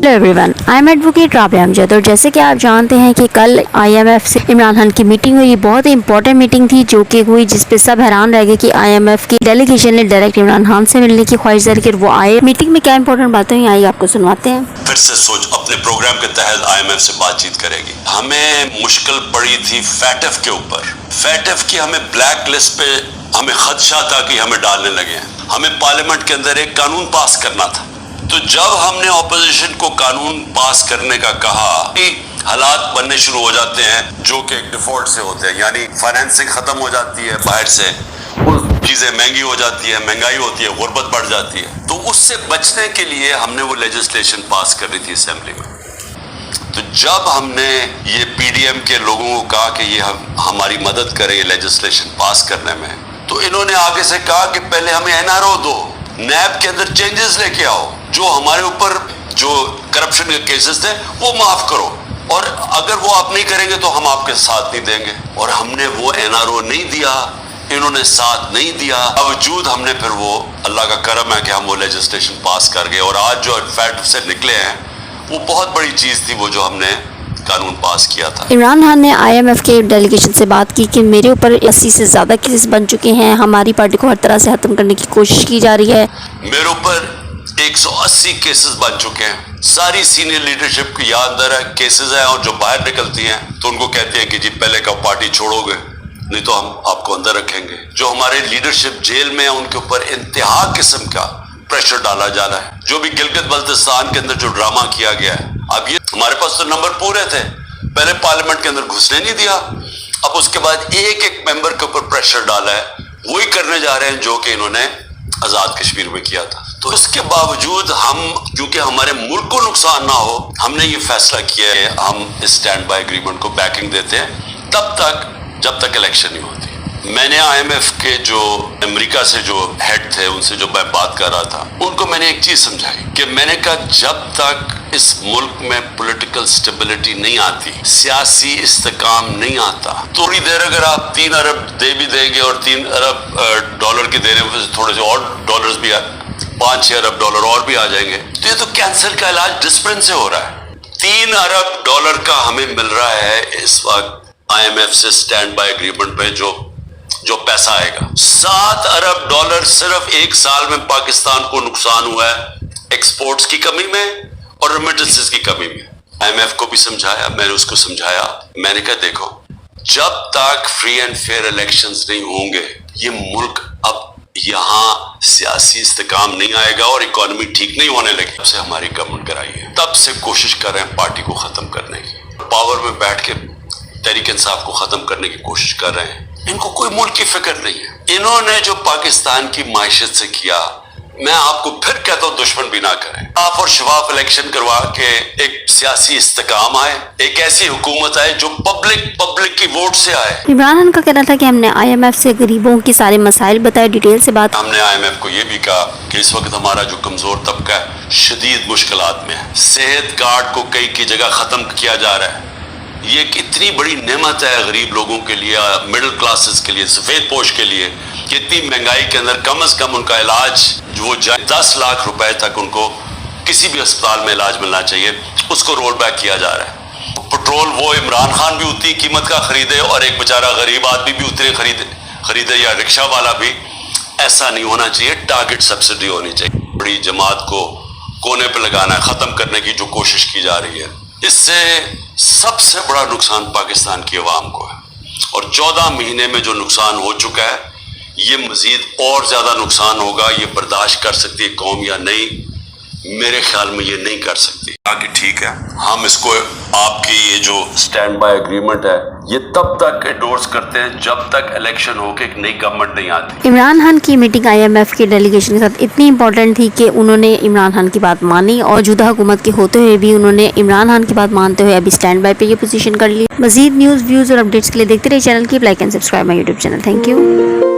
Hello everyone, I am advocate Rabia Amjad. और जैसे कि आप जानते हैं कि कल IMF से इमरान खान की मीटिंग हुई, बहुत ही इंपॉर्टेंट मीटिंग थी जो कि हुई, जिस पे सब हैरान रह गए कि IMF की डेलीगेशन ने डायरेक्ट इमरान खान से मिलने की ख्वाहिश जाहिर की, वो आए। मीटिंग में क्या इंपॉर्टेंट बातें हुई आई आपको सुनवाते हैं। फिर से सोच अपने प्रोग्राम के तहत IMF से बातचीत करेगी। हमें मुश्किल पड़ी थी फैटफ के ऊपर। फैटफ की हमें ब्लैक लिस्ट पे हमें खदशा था कि हमें डालने लगे। हमें पार्लियामेंट के अंदर एक कानून पास करना था। तो जब हमने ऑपोजिशन को कानून पास करने का कहा कि हालात बनने शुरू हो जाते हैं जो कि डिफॉल्ट से होते हैं, यानी फाइनेंसिंग खत्म हो जाती है, बाहर से चीजें महंगी हो जाती है, महंगाई होती है, गुर्बत बढ़ जाती है। तो उससे बचने के लिए हमने वो लेजिस्लेशन पास कर रही थी असेंबली में। तो जब हमने ये PDM के लोगों को कहा कि ये हमारी मदद करें ये लेजिस्लेशन पास करने में, तो इन्होंने आगे से कहा कि पहले हमें NRO दो, नैब के अंदर चेंजेस लेके आओ, जो हमारे ऊपर जो करप्शन के केसेस थे वो माफ करो, और अगर वो आप नहीं करेंगे तो हम आपके साथ नहीं देंगे। और हमने वो NRO नहीं दिया, इन्होंने साथ नहीं दिया, बावजूद हमने फिर वो, अल्लाह का करम है कि हम वो लेजिस्लेशन पास कर गए। और आज जो फैट से निकले हैं वो बहुत बड़ी चीज थी, वो जो हमने कानून पास किया था। इमरान खान ने IMF के डेलीगेशन से बात की कि मेरे ऊपर 80 से ज़्यादा केसेस बन चुके हैं, हमारी पार्टी को हर तरह से खत्म करने की कोशिश की जा रही है। मेरे ऊपर 180 केसेस बन चुके हैं। सारी सीनियर लीडरशिप की याद है केसेस हैं, और जो बाहर निकलती हैं तो उनको कहते हैं कि जी पहले कब पार्टी छोड़ोगे, नहीं तो हम आपको अंदर रखेंगे। जो हमारे लीडरशिप जेल में है उनके ऊपर इंतहा किस्म का प्रेशर डाला जा रहा है। जो भी गिलगित बल्तिस्तान के अंदर जो ड्रामा किया गया है, अब ये हमारे पास तो नंबर पूरे थे, पहले पार्लियामेंट के अंदर घुसने नहीं दिया, अब उसके बाद एक एक मेंबर के ऊपर प्रेशर डाला है, वही करने जा रहे हैं जो कि इन्होंने आजाद कश्मीर में किया था। तो इसके बावजूद हम, क्योंकि हमारे मुल्क को नुकसान ना हो, हमने ये फैसला किया है हम इस स्टैंड बाय एग्रीमेंट को बैकिंग देते हैं तब तक जब तक इलेक्शन नहीं होती। मैंने IMF के जो अमेरिका से जो हेड थे उनसे जो मैं बात कर रहा था, उनको मैंने एक चीज समझाई कि मैंने कहा जब तक इस मुल्क में पॉलिटिकल स्टेबिलिटी नहीं आती, सियासी इस्तेकाम नहीं आता, थोड़ी देर अगर आप 3 अरब दे भी देंगे और 3 अरब डॉलर की देने में थोड़े से और डॉलर्स भी 5-6 अरब डॉलर और भी आ जाएंगे, तो ये तो कैंसर का इलाज डिस्पेंस से हो रहा है। 3 अरब डॉलर का हमें मिल रहा है इस वक्त IMF से स्टैंड बाय एग्रीमेंट पे जो पैसा आएगा। 7 अरब डॉलर सिर्फ एक साल में पाकिस्तान को नुकसान हुआ है एक्सपोर्ट्स की कमी में और रेमिटेंसेस की कमी में। IMF को भी समझाया, मैंने उसको समझाया, मैंने कहा देखो जब तक फ्री एंड फेयर इलेक्शंस नहीं होंगे ये मुल्क अब यहाँ सियासी इस्तेकाम नहीं आएगा और इकोनॉमी ठीक नहीं होने लगी। तब से हमारी गवर्नमेंट कराई है, तब से कोशिश कर रहे हैं पार्टी को खत्म करने की, पावर में बैठ के तहरीक इंसाफ को खत्म करने की कोशिश कर रहे हैं। इनको कोई मुल्क की फिक्र नहीं है। इन्होंने जो पाकिस्तान की माइशत से किया, मैं आपको फिर कहता हूँ दुश्मन भी ना करें। आप और शफाफ इलेक्शन करवा के एक सियासी इस्तेकाम आए, एक ऐसी हुकूमत आए जो पब्लिक की वोट से आए। इमरान खान का कहना था कि हमने IMF से गरीबों के सारे मसाइल बताए, डिटेल से बात। हमने IMF को ये भी कहा कि इस वक्त हमारा जो कमजोर तबका है शदीद मुश्किलात में है। सेहत कार्ड को कई की जगह खत्म किया जा रहा है। ये कितनी बड़ी नेमत है गरीब लोगों के लिए, मिडिल क्लासेस के लिए, सफेद पोश के लिए। कितनी महंगाई के अंदर कम से कम उनका इलाज वो 10 लाख रुपए तक उनको किसी भी अस्पताल में इलाज मिलना चाहिए, उसको रोल बैक किया जा रहा है। पेट्रोल वो इमरान खान भी उतनी कीमत का खरीदे और एक बेचारा गरीब आदमी भी उतने खरीदे या रिक्शा वाला भी। ऐसा नहीं होना चाहिए, टारगेट सब्सिडी होनी चाहिए। बड़ी जमात को कोने पे लगाना है, खत्म करने की जो कोशिश की जा रही है, इससे सबसे बड़ा नुकसान पाकिस्तान की आवाम को है। और 14 महीने में जो नुकसान हो चुका है ये मजीद और ज्यादा नुकसान होगा। ये बर्दाश्त कर सकती है कौम या नहीं? मेरे ख्याल में ये नहीं कर सकती। कि ठीक है, हम इसको आपकी ये जो स्टैंड बाय एग्रीमेंट है ये तब तक एंडोर्स करते हैं जब तक इलेक्शन हो के एक नई गवर्नमेंट नहीं आती। इमरान खान की मीटिंग IMF के डेलीगेशन के साथ इतनी इंपॉर्टेंट थी कि उन्होंने इमरान खान की बात मानी, और मौजूदा हुकूमत के होते हुए भी उन्होंने इमरान खान की बात मानते हुए अभी स्टैंड बाय पे ये पोजीशन कर ली। मजीद न्यूज़, व्यूज़ और अपडेट्स के लिए देखते रहिए चैनल की like and subscribe my YouTube channel. Thank you.